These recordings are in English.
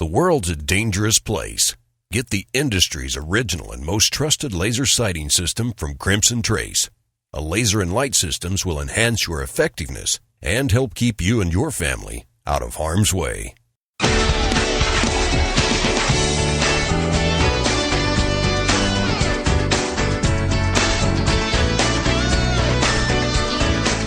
The world's a dangerous place. Get the industry's original and most trusted laser sighting system from Crimson Trace. A laser and light systems will enhance your effectiveness and help keep you and your family out of harm's way.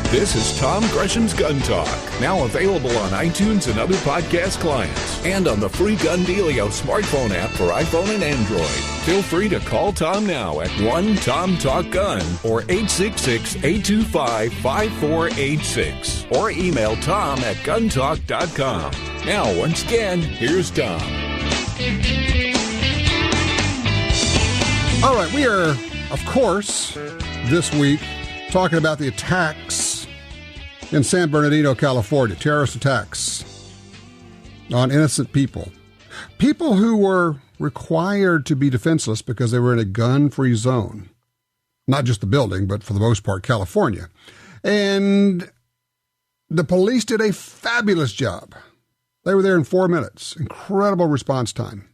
This is Tom Gresham's Gun Talk, now available on iTunes and other podcast clients, and on the free Gun Dealio smartphone app for iPhone and Android. Feel free to call Tom now at 1-TOM-TALK-GUN or 866-825-5486, or email tom@guntalk.com. Now, once again, here's Tom. All right, we are, of course, this week talking about the attacks in San Bernardino, California, terrorist attacks on innocent people. People who were required to be defenseless because they were in a gun-free zone. Not just the building, but for the most part, California. And the police did a fabulous job. They were there in 4 minutes. Incredible response time.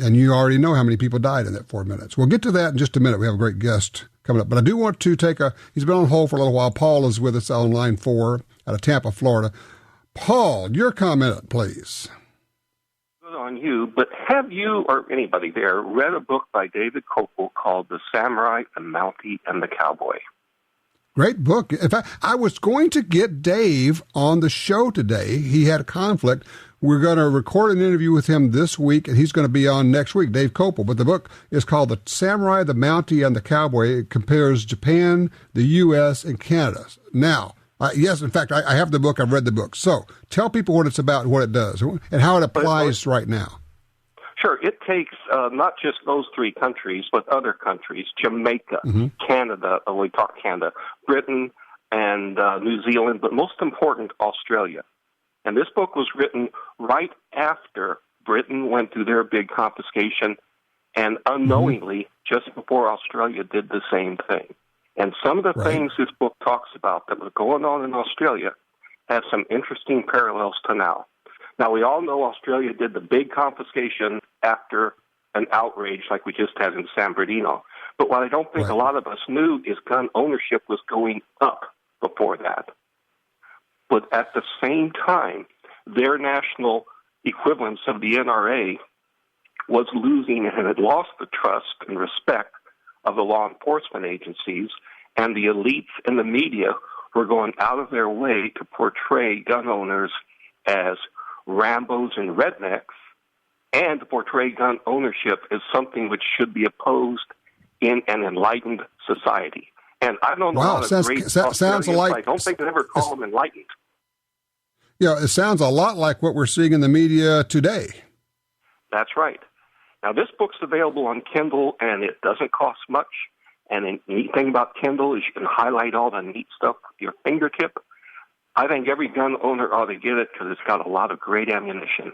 And you already know how many people died in that 4 minutes. We'll get to that in just a minute. We have a great guest coming up. But I do want to he's been on hold for a little while. Paul is with us on line 4 out of Tampa, Florida. Paul, your comment, please. Good on you, but have you or anybody there read a book by David Koppel called The Samurai, the Mountie, and the Cowboy? Great book. In fact, I was going to get Dave on the show today. He had a conflict. We're going to record an interview with him this week, and he's going to be on next week, Dave Koppel. But the book is called The Samurai, the Mountie, and the Cowboy. It compares Japan, the U.S., and Canada. Now, yes, in fact, I have the book. I've read the book. So tell people what it's about and what it does and how it applies right now. Sure. It takes not just those 3 countries, but other countries, Jamaica, Canada, we talk Canada, Britain, and New Zealand, but most important, Australia. And this book was written right after Britain went through their big confiscation and unknowingly just before Australia did the same thing. And some of the things this book talks about that were going on in Australia have some interesting parallels to now. Now, we all know Australia did the big confiscation after an outrage like we just had in San Bernardino. But what I don't think a lot of us knew is gun ownership was going up before that. But at the same time, their national equivalence of the NRA was losing and had lost the trust and respect of the law enforcement agencies, and the elites and the media were going out of their way to portray gun owners as Rambos and rednecks, and to portray gun ownership as something which should be opposed in an enlightened society. And I don't know how to sounds like I don't think they ever call them enlightened. Yeah, it sounds a lot like what we're seeing in the media today. That's right. Now, this book's available on Kindle, and it doesn't cost much. And the neat thing about Kindle is you can highlight all the neat stuff with your fingertip. I think every gun owner ought to get it because it's got a lot of great ammunition.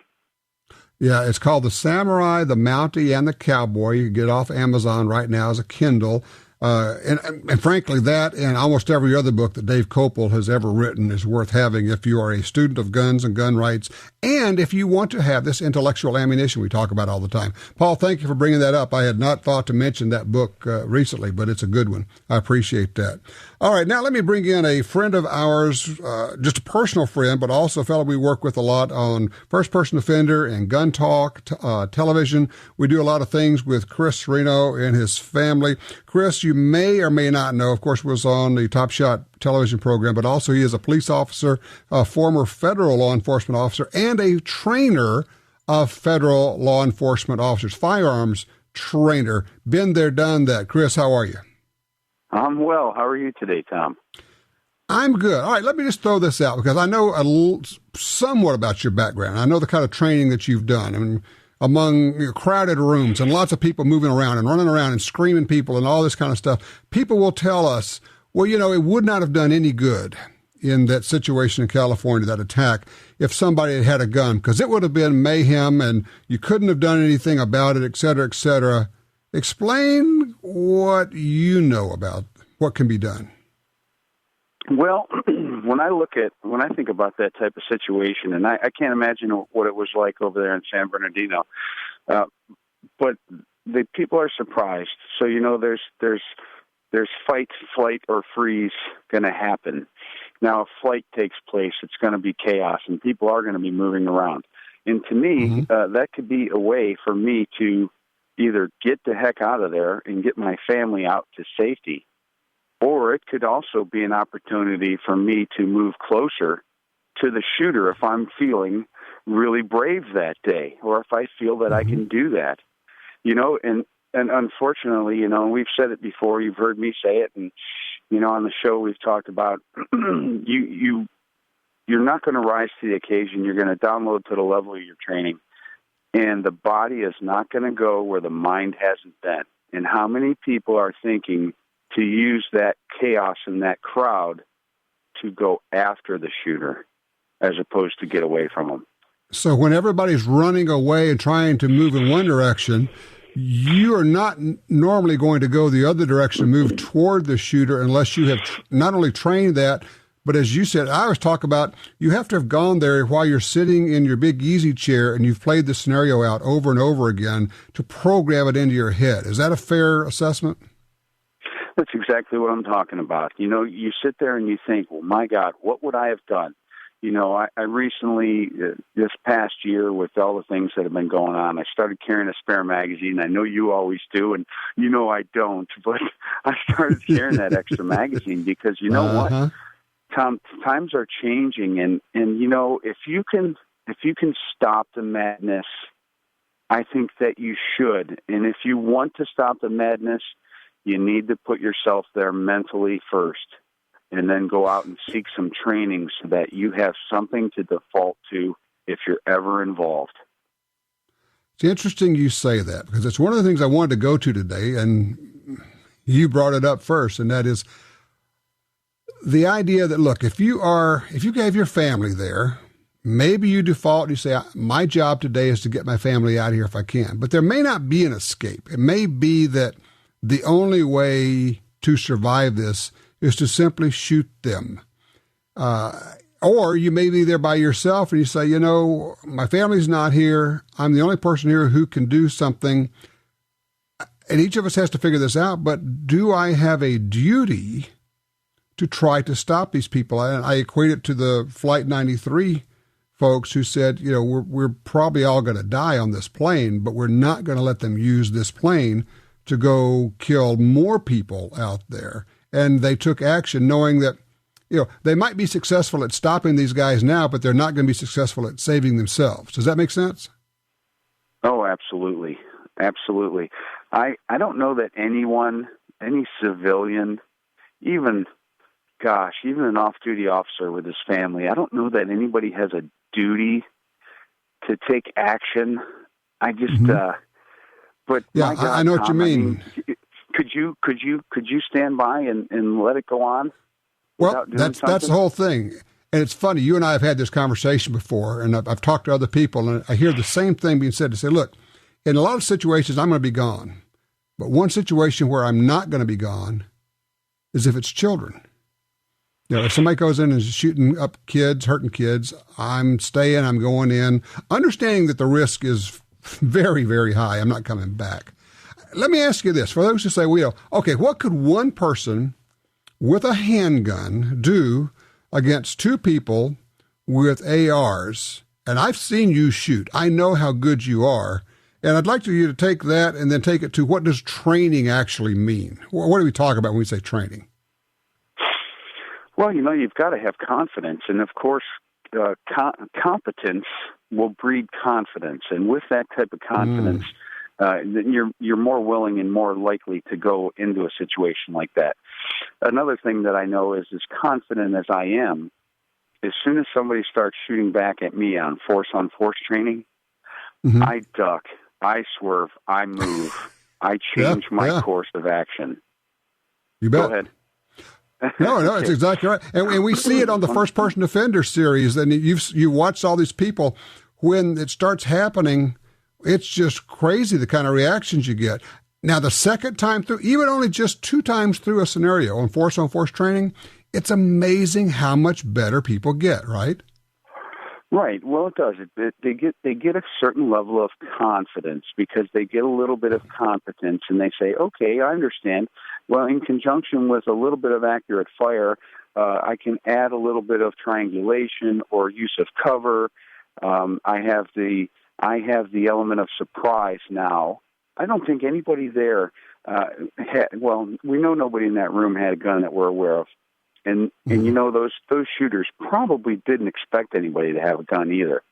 Yeah, it's called The Samurai, the Mountie, and the Cowboy. You can get it off Amazon right now as a Kindle. And frankly, that and almost every other book that Dave Koppel has ever written is worth having if you are a student of guns and gun rights, and if you want to have this intellectual ammunition we talk about all the time. Paul, thank you for bringing that up. I had not thought to mention that book recently, but it's a good one. I appreciate that. All right, now let me bring in a friend of ours, just a personal friend, but also a fellow we work with a lot on first-person offender and gun talk, television. We do a lot of things with Chris Cerino and his family. Chris, you may or may not know, of course, was on the Top Shot television program, but also he is a police officer, a former federal law enforcement officer, and a trainer of federal law enforcement officers, firearms trainer. Been there, done that. Chris, how are you? I'm well. How are you today, Tom? I'm good. All right, let me just throw this out because I know somewhat about your background. I know the kind of training that you've done. I mean, among crowded rooms and lots of people moving around and running around and screaming people and all this kind of stuff, people will tell us, well, you know, it would not have done any good in that situation in California, that attack, if somebody had had a gun, because it would have been mayhem and you couldn't have done anything about it, et cetera, et cetera. Explain what you know about what can be done. Well, when I think about that type of situation, and I can't imagine what it was like over there in San Bernardino, but the people are surprised. So there's fight, flight, or freeze going to happen. Now, if flight takes place, it's going to be chaos, and people are going to be moving around. And to me, that could be a way for me to either get the heck out of there and get my family out to safety, or it could also be an opportunity for me to move closer to the shooter if I'm feeling really brave that day, or if I feel that I can do that. And unfortunately, we've said it before, you've heard me say it, and, on the show we've talked about, you're not going to rise to the occasion. You're going to download to the level of your training, and the body is not going to go where the mind hasn't been. And how many people are thinking to use that chaos in that crowd to go after the shooter as opposed to get away from them? So when everybody's running away and trying to move in one direction, you are not normally going to go the other direction, move toward the shooter, unless you have not only trained that, but as you said, I always talk about, you have to have gone there while you're sitting in your big easy chair and you've played the scenario out over and over again to program it into your head. Is that a fair assessment? That's exactly what I'm talking about. You sit there and you think, well, my God, what would I have done? I recently, this past year, with all the things that have been going on, I started carrying a spare magazine. I know you always do, and I don't, but I started carrying that extra magazine because what, Tom, times are changing, and if you can stop the madness, I think that you should. And if you want to stop the madness, you need to put yourself there mentally first, and then go out and seek some training so that you have something to default to if you're ever involved. It's interesting you say that, because it's one of the things I wanted to go to today, and you brought it up first, and that is the idea that, look, if you have your family there, maybe you default, you say, my job today is to get my family out of here if I can. But there may not be an escape. It may be that the only way to survive this is to simply shoot them. Or you may be there by yourself and you say, my family's not here. I'm the only person here who can do something. And each of us has to figure this out. But do I have a duty to try to stop these people? And I equate it to the Flight 93 folks who said, we're probably all going to die on this plane, but we're not going to let them use this plane to go kill more people out there. And they took action knowing that, they might be successful at stopping these guys now, but they're not going to be successful at saving themselves. Does that make sense? Oh, absolutely. Absolutely. I don't know that any civilian, even an off-duty officer with his family, I don't know that anybody has a duty to take action. I just, but yeah, God, I know what you mean. Could you stand by and let it go on? Well, that's the whole thing. And it's funny, you and I have had this conversation before, and I've talked to other people, and I hear the same thing being said. To say, look, in a lot of situations, I'm going to be gone. But one situation where I'm not going to be gone is if it's children. If somebody goes in and is shooting up kids, hurting kids, I'm staying, I'm going in, understanding that the risk is very, very high. I'm not coming back. Let me ask you this. For those who say, okay, what could one person with a handgun do against two people with ARs? And I've seen you shoot. I know how good you are. And I'd like you to take that and then take it to, what does training actually mean? What do we talk about when we say training? Well, you've got to have confidence. And, of course, competence will breed confidence. And with that type of confidence, you're more willing and more likely to go into a situation like that. Another thing that I know is, as confident as I am, as soon as somebody starts shooting back at me on force training, I duck, I swerve, I move, I change my course of action. You bet. Go ahead. No, it's exactly right. And we see it on the first-person offender series. And you watch all these people. When it starts happening, it's just crazy the kind of reactions you get. Now, the second time through, even only just 2 times through a scenario on force training, it's amazing how much better people get, right? Right. Well, it does. They get a certain level of confidence because they get a little bit of competence, and they say, "Okay, I understand." Well, in conjunction with a little bit of accurate fire, I can add a little bit of triangulation or use of cover. I have the element of surprise now. I don't think anybody there we know nobody in that room had a gun that we're aware of. And you know, those shooters probably didn't expect anybody to have a gun either.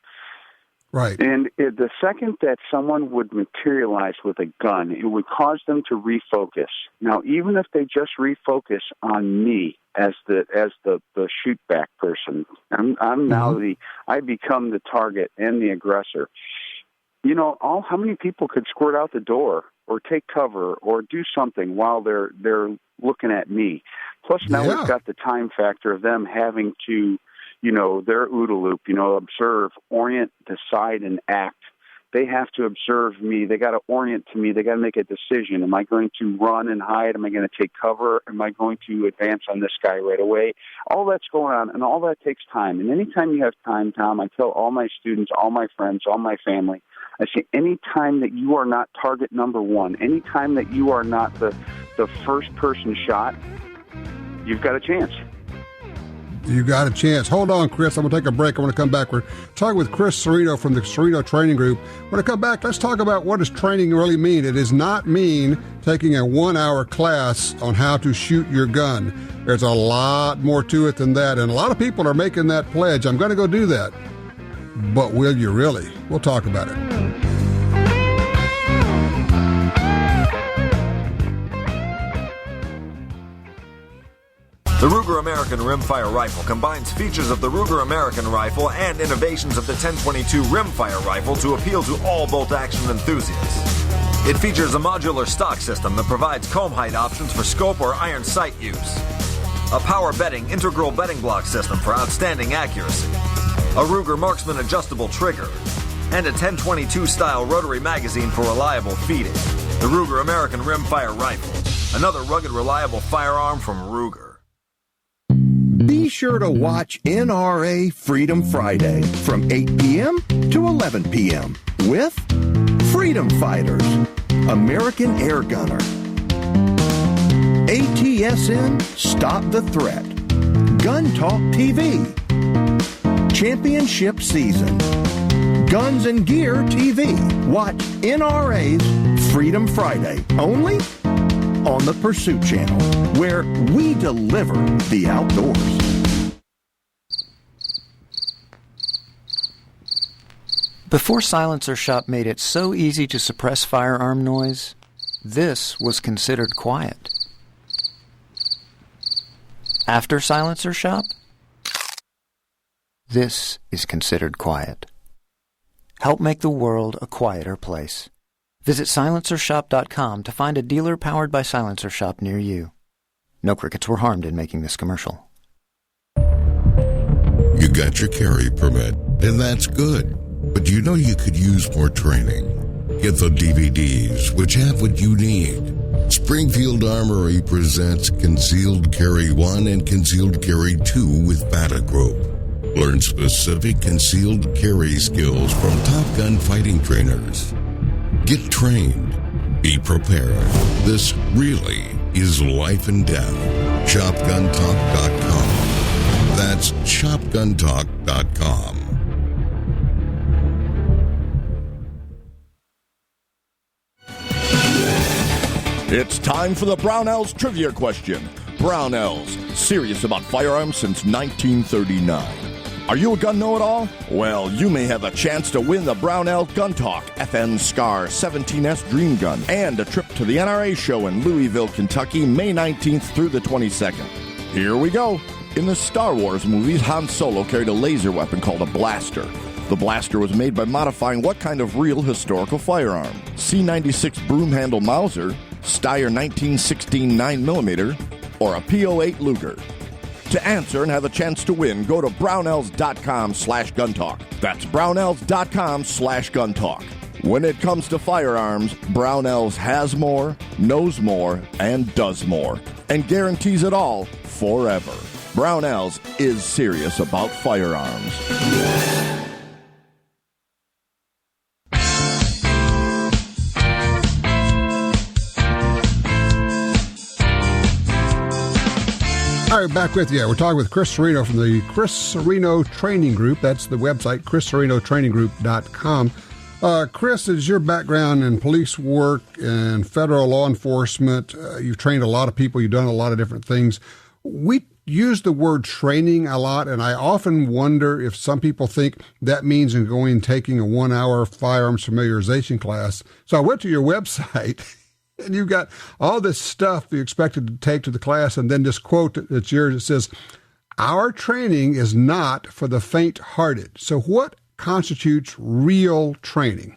Right. And the second that someone would materialize with a gun, it would cause them to refocus. Now, even if they just refocus on me as the shoot back person, I'm now I become the target and the aggressor. You know, how many people could squirt out the door or take cover or do something while they're looking at me? Plus, now we've got the time factor of them having to, you know, their OODA loop, you know, observe, orient, decide, and act. They have to observe me. They got to orient to me. They got to make a decision. Am I going to run and hide? Am I going to take cover? Am I going to advance on this guy right away? All that's going on, and all that takes time. And anytime you have time, Tom, I tell all my students, all my friends, all my family, I say any time that you are not target number one, any time that you are not the first person shot, you've got a chance. You got a chance. Hold on, Chris. I'm going to take a break. I want to come back. We're talking with Chris Cerino from the Cerino Training Group. When I come back, let's talk about what does training really mean. It does not mean taking a 1-hour class on how to shoot your gun. There's a lot more to it than that, and a lot of people are making that pledge. I'm going to go do that. But will you really? We'll talk about it. The Ruger American Rimfire Rifle combines features of the Ruger American Rifle and innovations of the 1022 Rimfire Rifle to appeal to all bolt-action enthusiasts. It features a modular stock system that provides comb height options for scope or iron sight use, a power bedding integral bedding block system for outstanding accuracy, a Ruger Marksman adjustable trigger, and a 1022-style rotary magazine for reliable feeding. The Ruger American Rimfire Rifle, another rugged, reliable firearm from Ruger. Be sure to watch NRA Freedom Friday from 8 p.m. to 11 p.m. with Freedom Fighters, American Air Gunner, ATSN Stop the Threat, GUNTALK TV, Championship Season, Guns and Gear TV. Watch NRA's Freedom Friday only on the Pursuit Channel, where we deliver the outdoors. Before Silencer Shop made it so easy to suppress firearm noise, this was considered quiet. After Silencer Shop, this is considered quiet. Help make the world a quieter place. Visit silencershop.com to find a dealer powered by Silencer Shop near you. No crickets were harmed in making this commercial. You got your carry permit, and that's good. But you know you could use more training. Get the DVDs, which have what you need. Springfield Armory presents Concealed Carry 1 and Concealed Carry 2 with Bata Group. Learn specific concealed carry skills from Top Gun fighting trainers. Get trained. Be prepared. This really is life and death. ShopGunTalk.com. That's ShopGunTalk.com. It's time for the Brownells Trivia Question. Brownells, serious about firearms since 1939. Are you a gun know-it-all? Well, you may have a chance to win the Brownell GUNTALK FN SCAR 17S Dream Gun and a trip to the NRA show in Louisville, Kentucky, May 19th through the 22nd. Here we go. In the Star Wars movies, Han Solo carried a laser weapon called a blaster. The blaster was made by modifying what kind of real historical firearm? C96 broom handle Mauser, Steyr 1916 9mm, or a P08 Luger? To answer and have a chance to win, go to brownells.com/guntalk. That's brownells.com/guntalk. When it comes to firearms, Brownells has more, knows more, and does more, and guarantees it all forever. Brownells is serious about firearms. All right, back with you. We're talking with Chris Cerino from the Chris Cerino Training Group. That's the website, chriscerinotraininggroup.com. Chris, is your background in police work and federal law enforcement? You've trained a lot of people. You've done a lot of different things. We use the word training a lot, and I often wonder if some people think that means going and taking a 1-hour firearms familiarization class. So I went to your website, and you've got all this stuff you expected to take to the class, and then this quote that's yours. It says, "Our training is not for the faint-hearted." So what constitutes real training?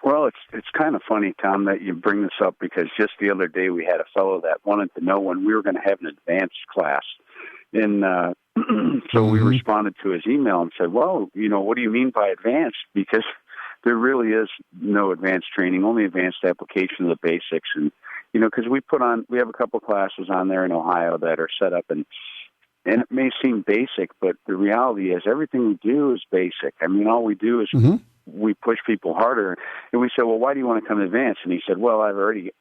Well, it's kind of funny, Tom, that you bring this up, because just the other day we had a fellow that wanted to know when we were going to have an advanced class. And so we responded to his email and said, well, what do you mean by advanced? Because there really is no advanced training, only advanced application of the basics. And, because we have a couple classes on there in Ohio that are set up, and it may seem basic, but the reality is everything we do is basic. I mean, all we do is we push people harder. And we said, well, why do you want to come advanced? And he said, well, I already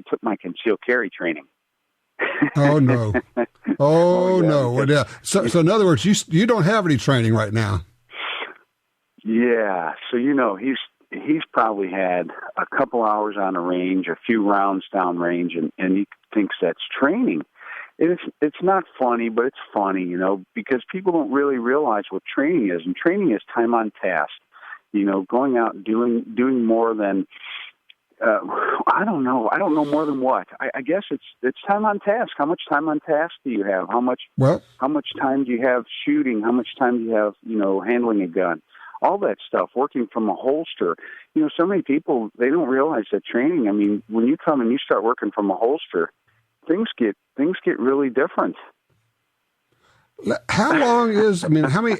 took my concealed carry training. Oh, no. Oh, no. Because, yeah. So in other words, you don't have any training right now. Yeah. So, he's probably had a couple hours on a range, a few rounds down range, and he thinks that's training. It's not funny, but it's funny, because people don't really realize what training is. And training is time on task, going out and doing more than, I don't know more than what. I guess it's time on task. How much time on task do you have? How much time do you have shooting? How much time do you have, handling a gun? All that stuff, working from a holster. So many people, they don't realize that training, I mean, when you come and you start working from a holster, things get really different. How long is, how many,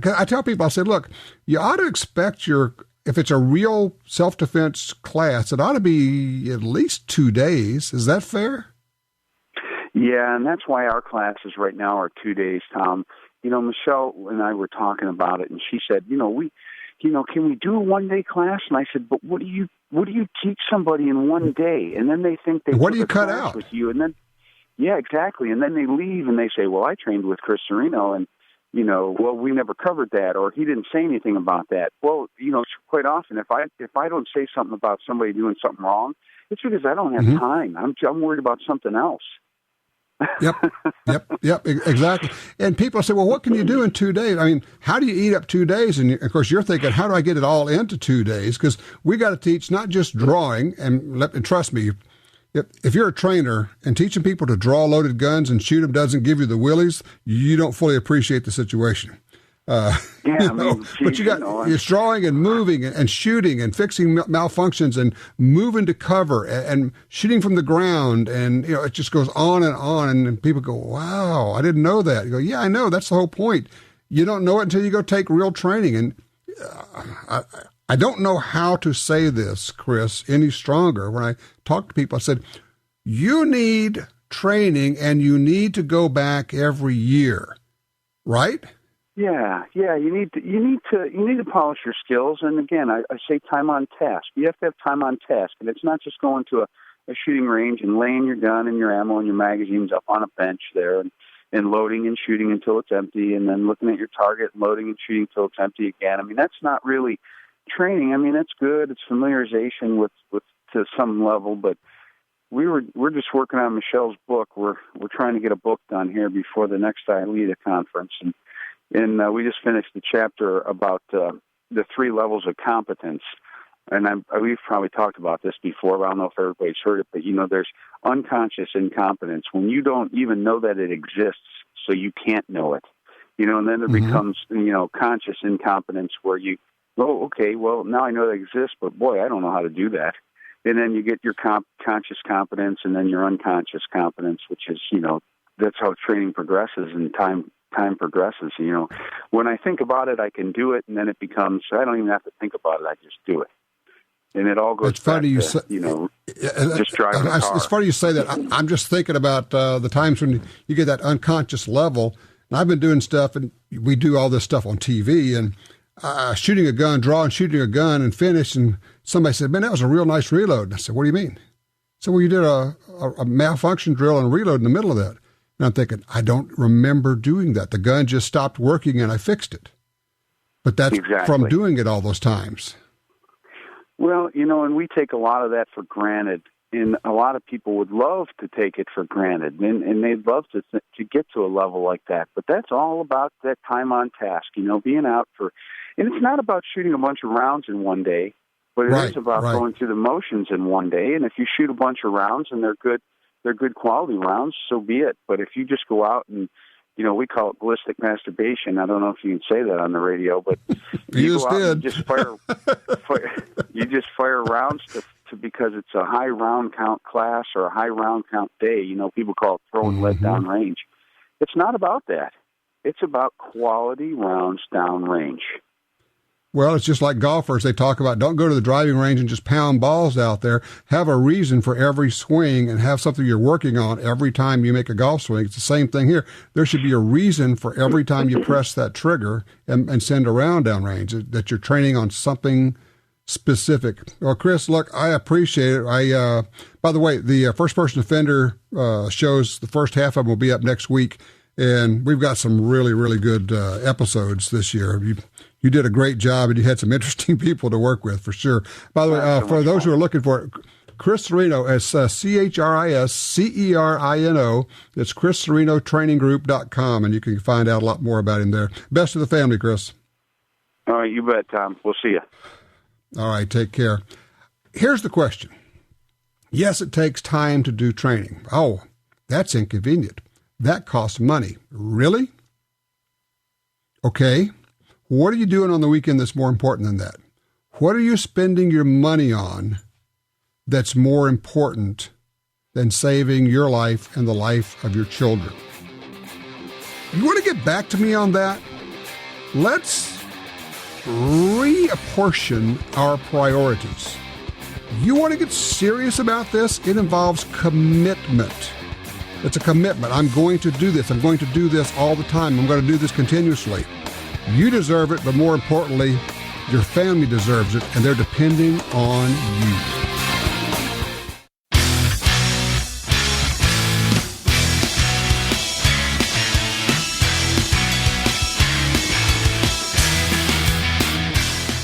I tell people, I say, look, you ought to expect if it's a real self-defense class, it ought to be at least 2 days. Is that fair? Yeah, and that's why our classes right now are 2 days, Tom. Michelle and I were talking about it, and she said, can we do a 1-day class? And I said, but what do you teach somebody in 1 day? And then they think they what do you cut out with you, and then yeah, exactly. And then they leave and they say, well, I trained with Chris Cerino, and well, we never covered that, or he didn't say anything about that. Well, quite often if I don't say something about somebody doing something wrong, it's because I don't have time. I'm worried about something else. Yep, exactly. And people say, well, what can you do in 2 days? I mean, how do you eat up 2 days? And of course, you're thinking, how do I get it all into 2 days? Because we got to teach not just drawing, and trust me, if you're a trainer and teaching people to draw loaded guns and shoot them doesn't give you the willies, you don't fully appreciate the situation. But it's drawing and moving and shooting and fixing malfunctions and moving to cover and shooting from the ground. And, it just goes on. And people go, wow, I didn't know that. You go, yeah, I know. That's the whole point. You don't know it until you go take real training. And I don't know how to say this, Chris, any stronger. When I talk to people, I said, you need training and you need to go back every year, right? Yeah. You need to polish your skills. And again, I say time on task. You have to have time on task, and it's not just going to a shooting range and laying your gun and your ammo and your magazines up on a bench there and loading and shooting until it's empty, and then looking at your target and loading and shooting until it's empty again. I mean, that's not really training. I mean, that's good. It's familiarization with to some level, but we're just working on Michelle's book. We're trying to get a book done here before the next ILEDA conference, and we just finished the chapter about the 3 levels of competence. And we've probably talked about this before, but I don't know if everybody's heard it, but there's unconscious incompetence, when you don't even know that it exists, so you can't know it. And then there becomes, conscious incompetence, where you, oh, okay, well, now I know that exists, but boy, I don't know how to do that. And then you get your conscious competence, and then your unconscious competence, which is, that's how training progresses and time progresses. When I think about it, I can do it, and then it becomes, I don't even have to think about it, I just do it. And it all goes it's funny back to, just driving a car. It's funny you say that. I'm just thinking about the times when you get that unconscious level. And I've been doing stuff, and we do all this stuff on TV, and shooting a gun, shooting a gun, and finish. And somebody said, "Man, that was a real nice reload." And I said, "What do you mean?" So, well, you did a malfunction drill and reload in the middle of that. And I'm thinking, I don't remember doing that. The gun just stopped working, and I fixed it. But that's from doing it all those times. Well, and we take a lot of that for granted, and a lot of people would love to take it for granted, and they'd love to get to a level like that. But that's all about that time on task, being out for, and it's not about shooting a bunch of rounds in one day, but it is about going through the motions in one day. And if you shoot a bunch of rounds and they're good quality rounds, so be it. But if you just go out and, we call it ballistic masturbation. I don't know if you can say that on the radio, but you go out and just fire you just fire rounds to because it's a high round count class or a high round count day. People call it throwing lead down range. It's not about that. It's about quality rounds down range. Well, it's just like golfers. They talk about don't go to the driving range and just pound balls out there. Have a reason for every swing and have something you're working on every time you make a golf swing. It's the same thing here. There should be a reason for every time you press that trigger and send a round down range, that you're training on something specific. Well, Chris, look, I appreciate it. By the way, the first person offender shows, the first half of them will be up next week. And we've got some really, really good episodes this year. You did a great job, and you had some interesting people to work with, for sure. By the way, for those who are looking for it, Chris Cerino, it's ChrisCerino. It's ChrisCerinoTrainingGroup.com, and you can find out a lot more about him there. Best of the family, Chris. All right, you bet, Tom. We'll see you. All right, take care. Here's the question. Yes, it takes time to do training. Oh, that's inconvenient. That costs money. Really? Okay. What are you doing on the weekend that's more important than that? What are you spending your money on that's more important than saving your life and the life of your children? You want to get back to me on that? Let's reapportion our priorities. You want to get serious about this? It involves commitment. It's a commitment. I'm going to do this. I'm going to do this all the time. I'm going to do this continuously. You deserve it, but more importantly, your family deserves it, and they're depending on you.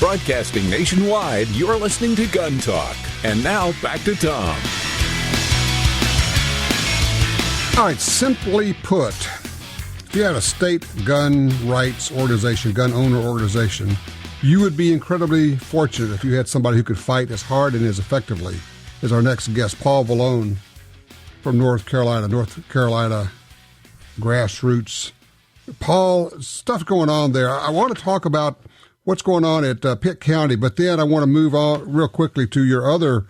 Broadcasting nationwide, you're listening to Gun Talk. And now, back to Tom. All right, simply put, if you had a state gun rights organization, gun owner organization, you would be incredibly fortunate if you had somebody who could fight as hard and as effectively as our next guest, Paul Valone from North Carolina grassroots. Paul, stuff going on there. I want to talk about what's going on at Pitt County, but then I want to move on real quickly to your other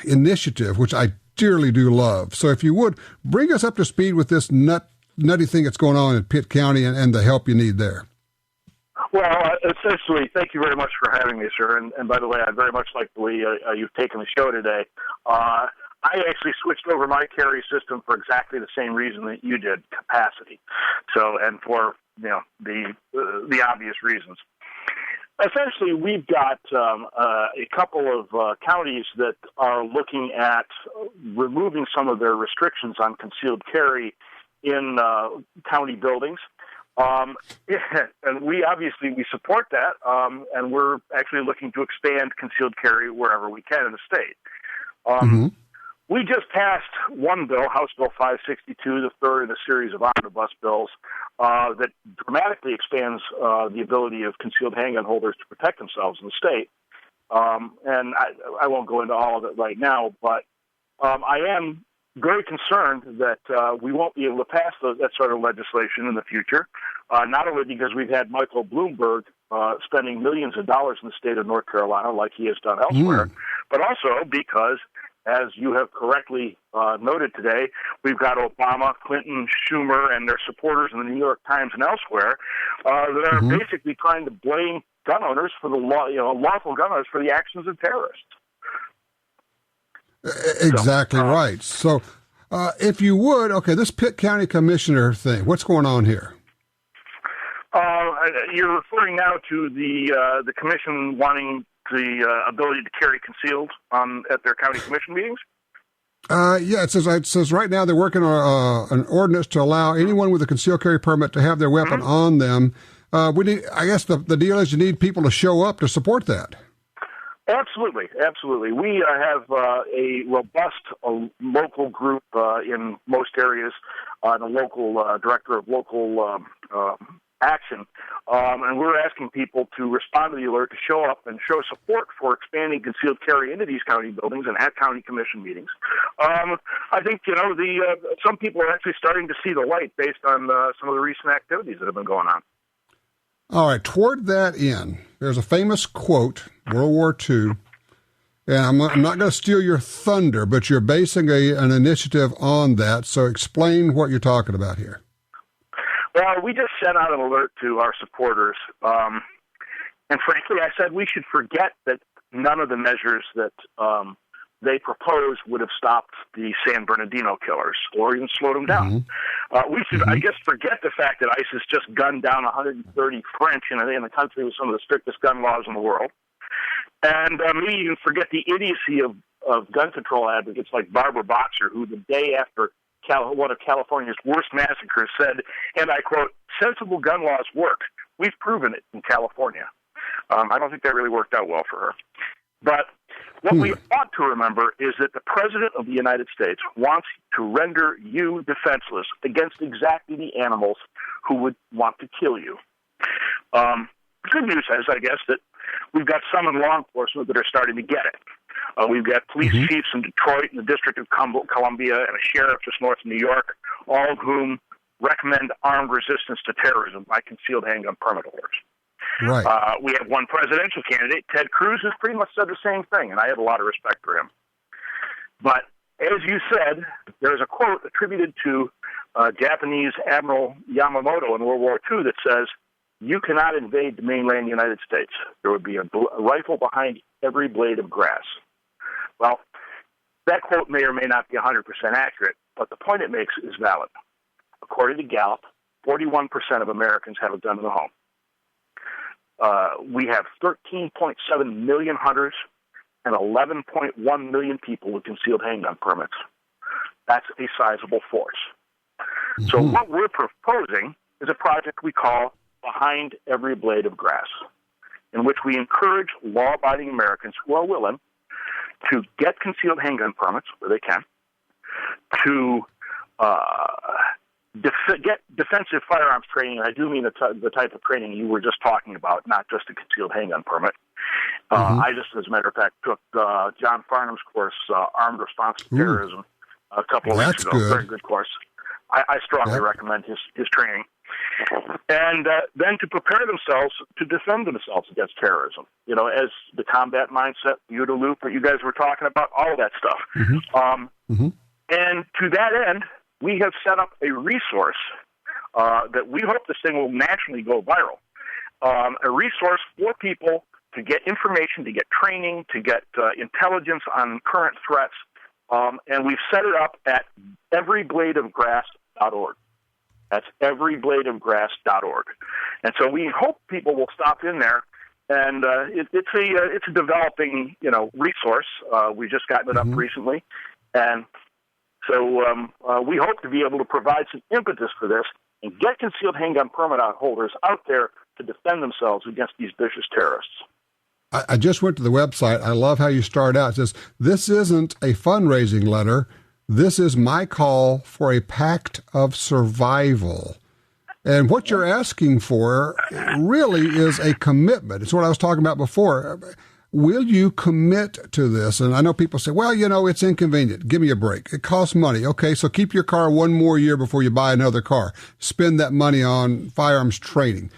initiative, which I dearly do love. So if you would, bring us up to speed with this nutty thing that's going on in Pitt County and the help you need there. Well, essentially, thank you very much for having me, sir. And by the way, I very much like the way you've taken the show today. I actually switched over my carry system for exactly the same reason that you did, capacity. So, and for the obvious reasons. Essentially, we've got a couple of counties that are looking at removing some of their restrictions on concealed carry in county buildings. And we support that, and we're actually looking to expand concealed carry wherever we can in the state. We just passed one bill, House Bill 562, the third in a series of omnibus bills, that dramatically expands the ability of concealed handgun holders to protect themselves in the state. And I won't go into all of it right now, but I am very concerned that we won't be able to pass that sort of legislation in the future, not only because we've had Michael Bloomberg spending millions of dollars in the state of North Carolina like he has done elsewhere, but also because, as you have correctly noted today, we've got Obama, Clinton, Schumer, and their supporters in the New York Times and elsewhere that are basically trying to blame gun owners for the law, lawful gun owners for the actions of terrorists. Exactly right. So, if you would, okay, this Pitt County Commissioner thing, what's going on here? You're referring now to the commission wanting the ability to carry concealed at their county commission meetings? Yeah, it says right now they're working on an ordinance to allow anyone with a concealed carry permit to have their weapon on them. I guess the deal is you need people to show up to support that. Absolutely. We have a robust local group in most areas, the local director of local action, and we're asking people to respond to the alert, to show up and show support for expanding concealed carry into these county buildings and at county commission meetings. I think some people are actually starting to see the light based on some of the recent activities that have been going on. All right, toward that end, there's a famous quote, World War II, and I'm not going to steal your thunder, but you're basing an initiative on that, so explain what you're talking about here. Well, we just sent out an alert to our supporters, and frankly, I said we should forget that none of the measures that they proposed would have stopped the San Bernardino killers or even slowed them down. We should, I guess, forget the fact that ISIS just gunned down 130 French in a country with some of the strictest gun laws in the world. And maybe even forget the idiocy of gun control advocates like Barbara Boxer, who the day after one of California's worst massacres said, and I quote, "Sensible gun laws work. We've proven it in California." I don't think that really worked out well for her. But what we ought to remember is that the President of the United States wants to render you defenseless against exactly the animals who would want to kill you. The good news is, I guess, that we've got some in law enforcement that are starting to get it. We've got police chiefs in Detroit and the District of Columbia and a sheriff just north of New York, all of whom recommend armed resistance to terrorism by concealed handgun permit holders. Right. We have one presidential candidate, Ted Cruz, who's pretty much said the same thing, and I have a lot of respect for him. But as you said, there's a quote attributed to Japanese Admiral Yamamoto in World War II that says, "You cannot invade the mainland United States. There would be a rifle behind every blade of grass." Well, that quote may or may not be 100% accurate, but the point it makes is valid. According to Gallup, 41% of Americans have a gun in the home. We have 13.7 million hunters and 11.1 million people with concealed handgun permits. That's a sizable force. So what we're proposing is a project we call Behind Every Blade of Grass, in which we encourage law-abiding Americans who are willing to get concealed handgun permits where they can, to get defensive firearms training, and I do mean the type of training you were just talking about, not just a concealed handgun permit. I just, as a matter of fact, took John Farnham's course, Armed Response to Terrorism, a couple of weeks ago. Good. Very good course. I strongly recommend his training. And then to prepare themselves to defend themselves against terrorism, as the combat mindset, UDA loop that you guys were talking about, all of that stuff. And to that end, we have set up a resource that we hope this thing will nationally go viral, a resource for people to get information, to get training, to get intelligence on current threats, and we've set it up at everybladeofgrass.org. That's everybladeofgrass.org. And so we hope people will stop in there. And it's a developing resource. We've just gotten it up recently, and so we hope to be able to provide some impetus for this and get concealed handgun permit holders out there to defend themselves against these vicious terrorists. I just went to the website. I love how you start out. It says, "This isn't a fundraising letter. This is my call for a pact of survival." And what you're asking for really is a commitment. It's what I was talking about before. Will you commit to this? And I know people say, well, it's inconvenient. Give me a break. It costs money. Okay, so keep your car one more year before you buy another car. Spend that money on firearms training.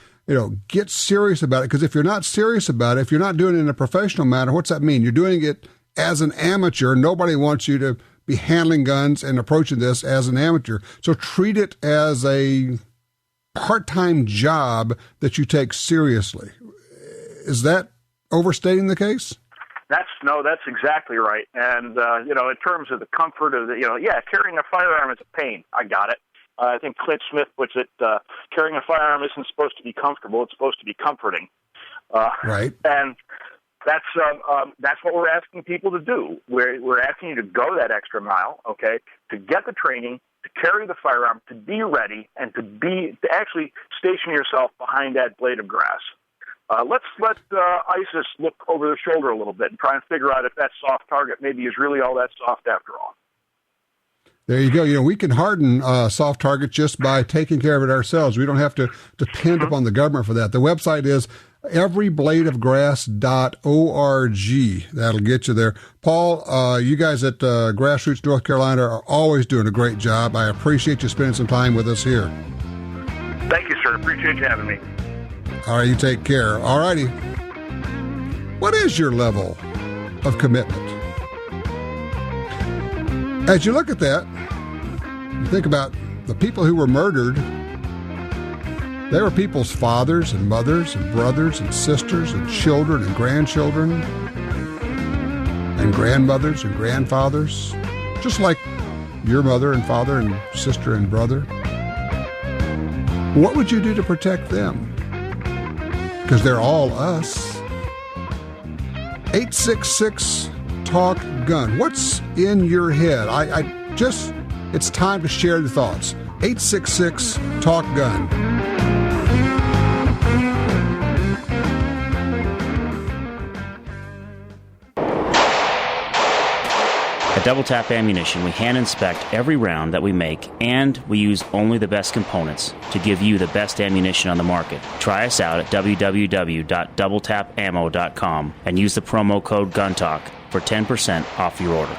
Get serious about it, because if you're not serious about it, if you're not doing it in a professional manner, what's that mean? You're doing it as an amateur. Nobody wants you to be handling guns and approaching this as an amateur. So treat it as a part-time job that you take seriously. Is that overstating the case? That's exactly right. And, in terms of the comfort of carrying a firearm is a pain. I got it. I think Clint Smith puts it, carrying a firearm isn't supposed to be comfortable. It's supposed to be comforting. Right. And that's what we're asking people to do. We're asking you to go that extra mile, okay, to get the training, to carry the firearm, to be ready, and to actually station yourself behind that blade of grass. Let's let ISIS look over their shoulder a little bit and try and figure out if that soft target maybe is really all that soft after all. There you go. We can harden soft targets just by taking care of it ourselves. We don't have to depend upon the government for that. The website is everybladeofgrass.org. That'll get you there. Paul, you guys at Grassroots North Carolina are always doing a great job. I appreciate you spending some time with us here. Thank you, sir. Appreciate you having me. All right, you take care. All righty. What is your level of commitment? As you look at that, you think about the people who were murdered. They were people's fathers and mothers and brothers and sisters and children and grandchildren and grandmothers and grandfathers, just like your mother and father and sister and brother. What would you do to protect them? Because they're all us. 866-TALK-GUN. What's in your head? It's time to share your thoughts. 866-TALK-GUN. At Double Tap Ammunition, we hand inspect every round that we make, and we use only the best components to give you the best ammunition on the market. Try us out at www.doubletapammo.com and use the promo code GUNTALK for 10% off your order.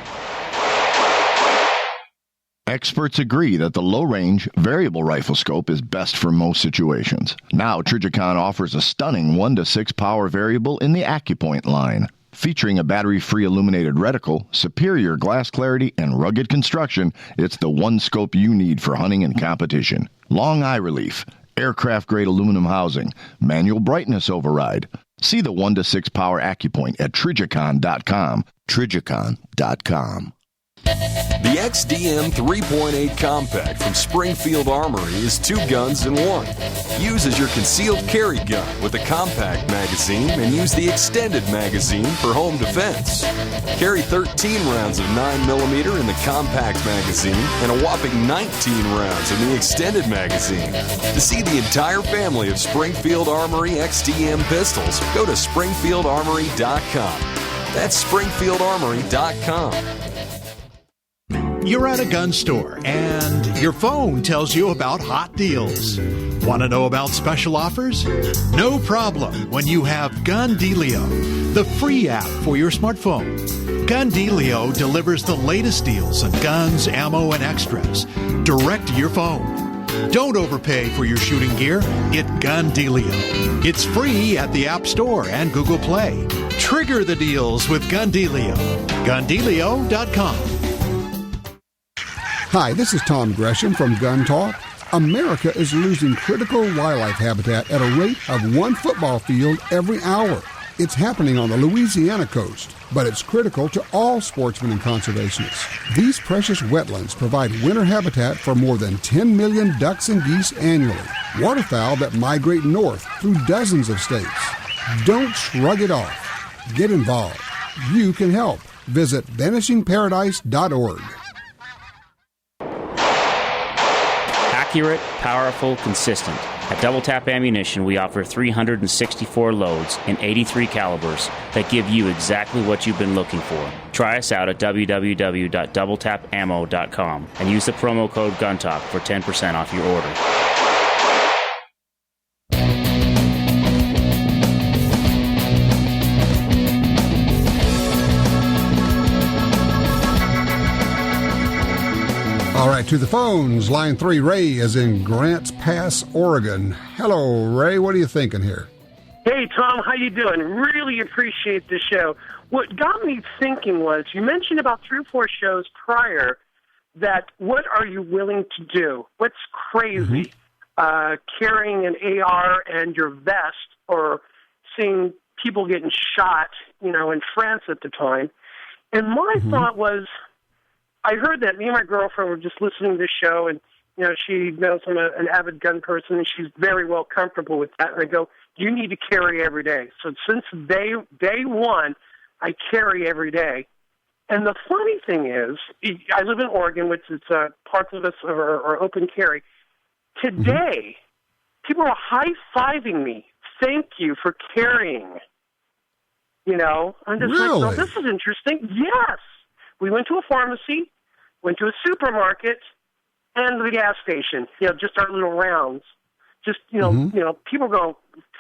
Experts agree that the low-range variable rifle scope is best for most situations. Now, Trijicon offers a stunning 1-to-6 power variable in the AccuPoint line. Featuring a battery-free illuminated reticle, superior glass clarity, and rugged construction, it's the one scope you need for hunting and competition. Long eye relief, aircraft-grade aluminum housing, manual brightness override. See the 1-to-6 power AccuPoint at Trijicon.com. Trijicon.com. The XDM 3.8 Compact from Springfield Armory is 2 guns in 1. Use as your concealed carry gun with a compact magazine and use the extended magazine for home defense. Carry 13 rounds of 9mm in the compact magazine and a whopping 19 rounds in the extended magazine. To see the entire family of Springfield Armory XDM pistols, go to SpringfieldArmory.com. That's SpringfieldArmory.com. You're at a gun store and your phone tells you about hot deals. Want to know about special offers? No problem when you have Gun Dealio, the free app for your smartphone. Gun Dealio delivers the latest deals on guns, ammo, and extras direct to your phone. Don't overpay for your shooting gear. Get Gun Dealio. It's free at the App Store and Google Play. Trigger the deals with Gun Dealio. GunDealio.com. Hi, this is Tom Gresham from Gun Talk. America is losing critical wildlife habitat at a rate of 1 football field every hour. It's happening on the Louisiana coast, but it's critical to all sportsmen and conservationists. These precious wetlands provide winter habitat for more than 10 million ducks and geese annually, waterfowl that migrate north through dozens of states. Don't shrug it off. Get involved. You can help. Visit vanishingparadise.org. Accurate, powerful, consistent. At Double Tap Ammunition, we offer 364 loads in 83 calibers that give you exactly what you've been looking for. Try us out at www.doubletapammo.com and use the promo code GUNTALK for 10% off your order. All right, to the phones. Line 3, Ray is in Grants Pass, Oregon. Hello, Ray. What are you thinking here? Hey, Tom. How you doing? Really appreciate the show. What got me thinking was you mentioned about 3 or 4 shows prior that what are you willing to do? What's crazy? Carrying an AR and your vest or seeing people getting shot, in France at the time. And my thought was, I heard that. Me and my girlfriend were just listening to the show, and she knows I'm an avid gun person, and she's very well comfortable with that. And I go, you need to carry every day. So since day one, I carry every day. And the funny thing is, I live in Oregon, which is parts of us are open carry. Today, people are high-fiving me. Thank you for carrying. I'm just like, oh, this is interesting. Yes. We went to a pharmacy, went to a supermarket, and the gas station, just our little rounds. Just, people go,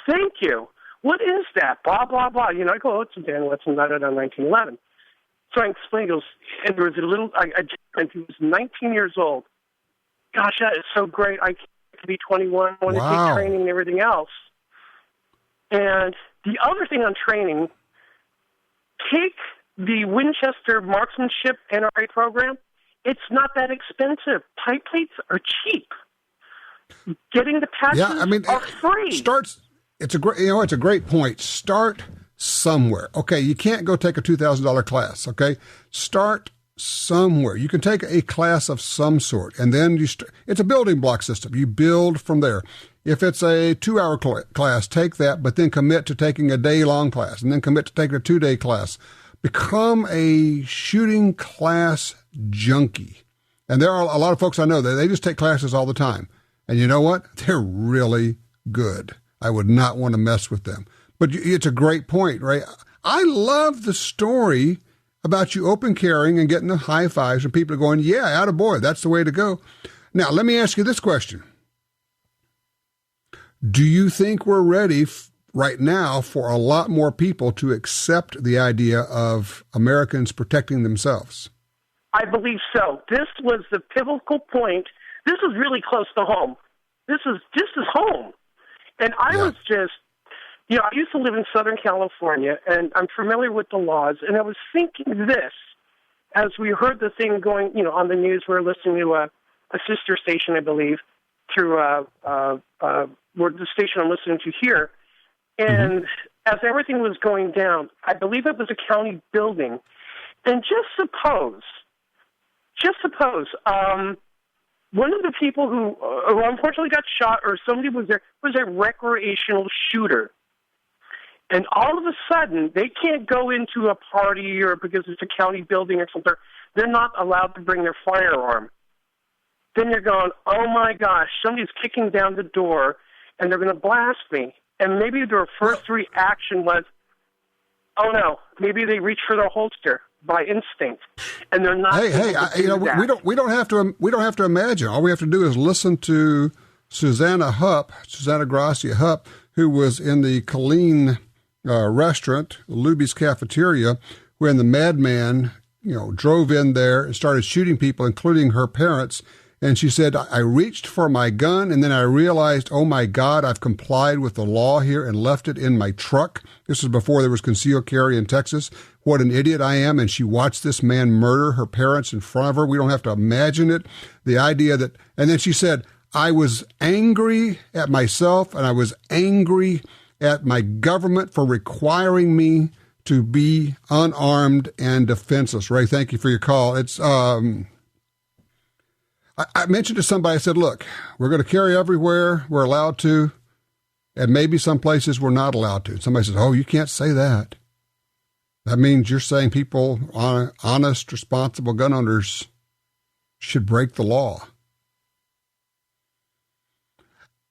thank you. What is that? Blah, blah, blah. I go, it's a Dan Wetson, 1911. So I explained, and there was a little, he was 19 years old. Gosh, that is so great. I can't be 21, I want to take training and everything else. And the other thing on training, take the Winchester Marksmanship NRA program. It's not that expensive. Pipe plates are cheap. Getting the patches are free. It's a great point. Start somewhere. Okay, you can't go take a $2,000 class. Okay, start somewhere. You can take a class of some sort, and then it's a building block system. You build from there. If it's a 2-hour class, take that, but then commit to taking a day-long class, and then commit to taking a 2-day class. Become a shooting class junkie. And there are a lot of folks I know that they just take classes all the time. And you know what? They're really good. I would not want to mess with them. But it's a great point, right? I love the story about you open carrying and getting the high fives and people are going, yeah, attaboy, that's the way to go. Now, let me ask you this question. Do you think we're ready right now for a lot more people to accept the idea of Americans protecting themselves? I believe so. This was the pivotal point. This is really close to home. This is home. And I was just, I used to live in Southern California, and I'm familiar with the laws, and I was thinking this, as we heard the thing going, on the news, we were listening to a sister station, I believe, through the station I'm listening to here, and as everything was going down, I believe it was a county building, and just suppose, one of the people who unfortunately got shot or somebody was there was a recreational shooter. And all of a sudden, they can't go into a party or because it's a county building or something. They're not allowed to bring their firearm. Then you're going, oh, my gosh, somebody's kicking down the door, and they're going to blast me. And maybe their first reaction was, oh, no, maybe they reach for their holster by instinct, and they're not. We don't have to imagine. All we have to do is listen to Susanna Gracia Hupp, who was in the Colleen restaurant, Luby's Cafeteria, when the madman, drove in there and started shooting people, including her parents. And she said, I reached for my gun, and then I realized, oh, my God, I've complied with the law here and left it in my truck. This was before there was concealed carry in Texas. What an idiot I am. And she watched this man murder her parents in front of her. We don't have to imagine it. The idea that, and then she said, I was angry at myself, and I was angry at my government for requiring me to be unarmed and defenseless. Ray, thank you for your call. It's, I mentioned to somebody, I said, look, we're going to carry everywhere we're allowed to, and maybe some places we're not allowed to. Somebody says, oh, you can't say that. That means you're saying people, honest, responsible gun owners, should break the law.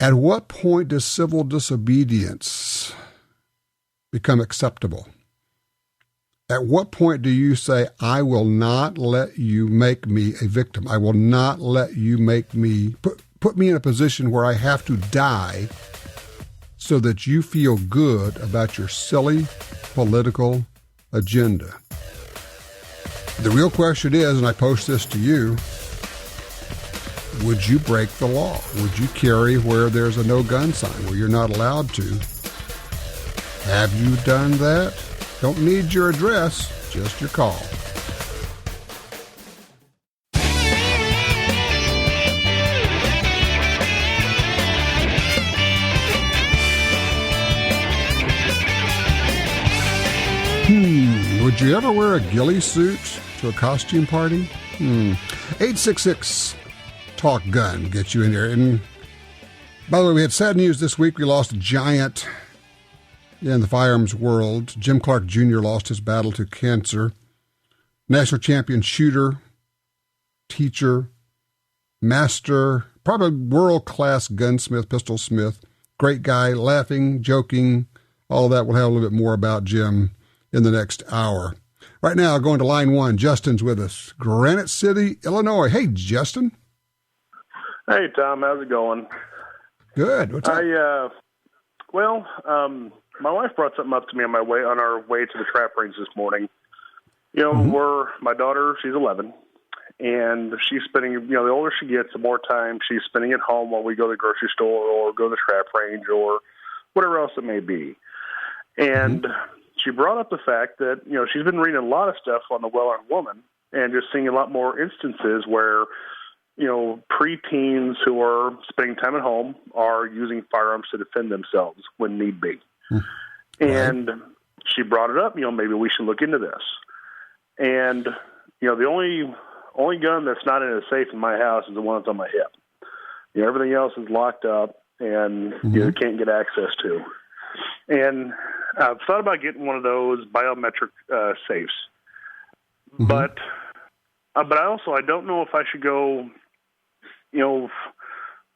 At what point does civil disobedience become acceptable? At what point do you say, I will not let you make me a victim? I will not let you make me, put me in a position where I have to die so that you feel good about your silly political agenda. The real question is, and I post this to you, would you break the law? Would you carry where there's a no gun sign, where you're not allowed to? Have you done that? Don't need your address, just your call. Would you ever wear a ghillie suit to a costume party? 866-TALK-GUN gets you in there. And by the way, we had sad news this week. We lost a giant in the firearms world. Jim Clark Jr. lost his battle to cancer. National champion shooter, teacher, master, probably world-class gunsmith, pistolsmith. Great guy, laughing, joking, all of that. We'll have a little bit more about Jim in the next hour. Right now, going to line one. Justin's with us. Granite City, Illinois. Hey, Justin. Hey, Tom. How's it going? Good. What's up? My wife brought something up to me on our way to the trap range this morning. My daughter, she's 11, and she's spending, the older she gets, the more time she's spending at home while we go to the grocery store or go to the trap range or whatever else it may be. And she brought up the fact that, she's been reading a lot of stuff on the well-armed woman and just seeing a lot more instances where, preteens who are spending time at home are using firearms to defend themselves when need be. And she brought it up, maybe we should look into this. And, the only gun that's not in a safe in my house is the one that's on my hip. Everything else is locked up and you can't get access to. And I've thought about getting one of those biometric safes. But I don't know if I should go,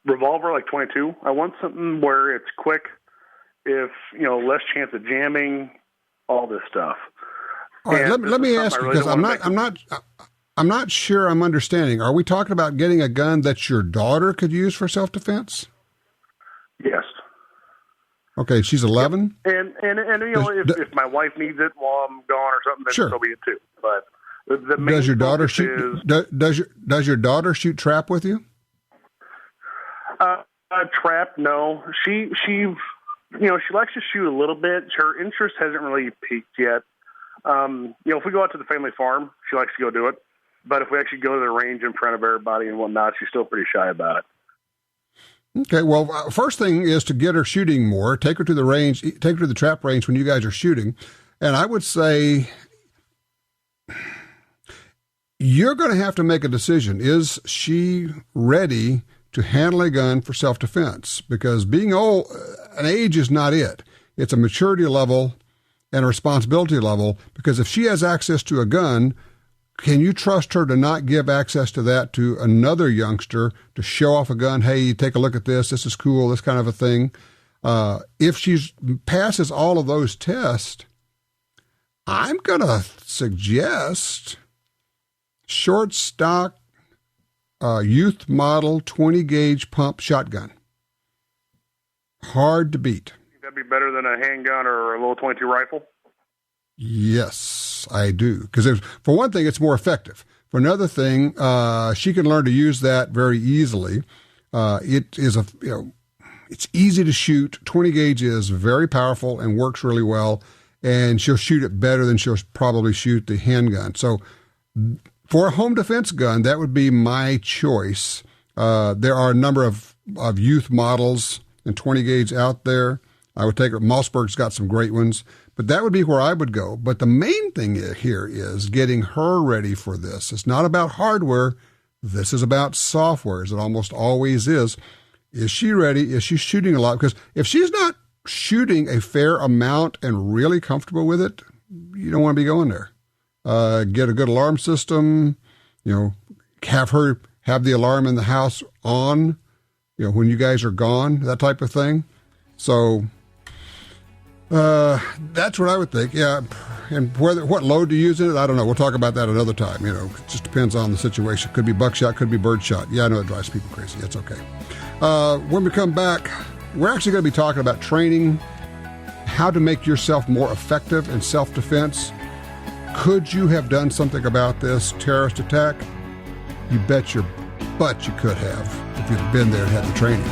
revolver like 22. I want something where it's quick, if, less chance of jamming, all this stuff. All right, let me ask you, because I'm not sure I'm understanding. Are we talking about getting a gun that your daughter could use for self-defense? Yes. Okay, she's 11? And if my wife needs it while I'm gone or something, then so be it too. But the main does your daughter shoot? Does your daughter shoot trap with you? Trap? No. She likes to shoot a little bit. Her interest hasn't really peaked yet. If we go out to the family farm, she likes to go do it. But if we actually go to the range in front of everybody and whatnot, she's still pretty shy about it. Okay, well, first thing is to get her shooting more. Take her to the range, take her to the trap range when you guys are shooting. And I would say you're going to have to make a decision. Is she ready to handle a gun for self-defense? Because being old, an age is not it. It's a maturity level and a responsibility level, because if she has access to a gun, can you trust her to not give access to that to another youngster to show off a gun? Hey, take a look at this. This is cool. This kind of a thing. If she passes all of those tests, I'm going to suggest short stock youth model 20 gauge pump shotgun. Hard to beat. That'd be better than a handgun or a little .22 rifle? Yes, I do. Because for one thing, it's more effective. For another thing, she can learn to use that very easily. It's easy to shoot. 20 gauge is very powerful and works really well, and she'll shoot it better than she'll probably shoot the handgun. So for a home defense gun, that would be my choice. There are a number of youth models and 20 gauge out there. I would take her. Mossberg's got some great ones, but that would be where I would go. But the main thing here is getting her ready for this. It's not about hardware. This is about software, as it almost always is. Is she ready? Is she shooting a lot? Because if she's not shooting a fair amount and really comfortable with it, you don't want to be going there. Get a good alarm system, have her have the alarm in the house on, when you guys are gone, that type of thing. So that's what I would think. Yeah. And what load to use in it, I don't know. We'll talk about that another time. It just depends on the situation. Could be buckshot, could be birdshot. Yeah, I know it drives people crazy. It's okay. When we come back, we're actually going to be talking about training, how to make yourself more effective in self-defense. Could you have done something about this terrorist attack? You bet your butt you could have if you'd been there and had the training.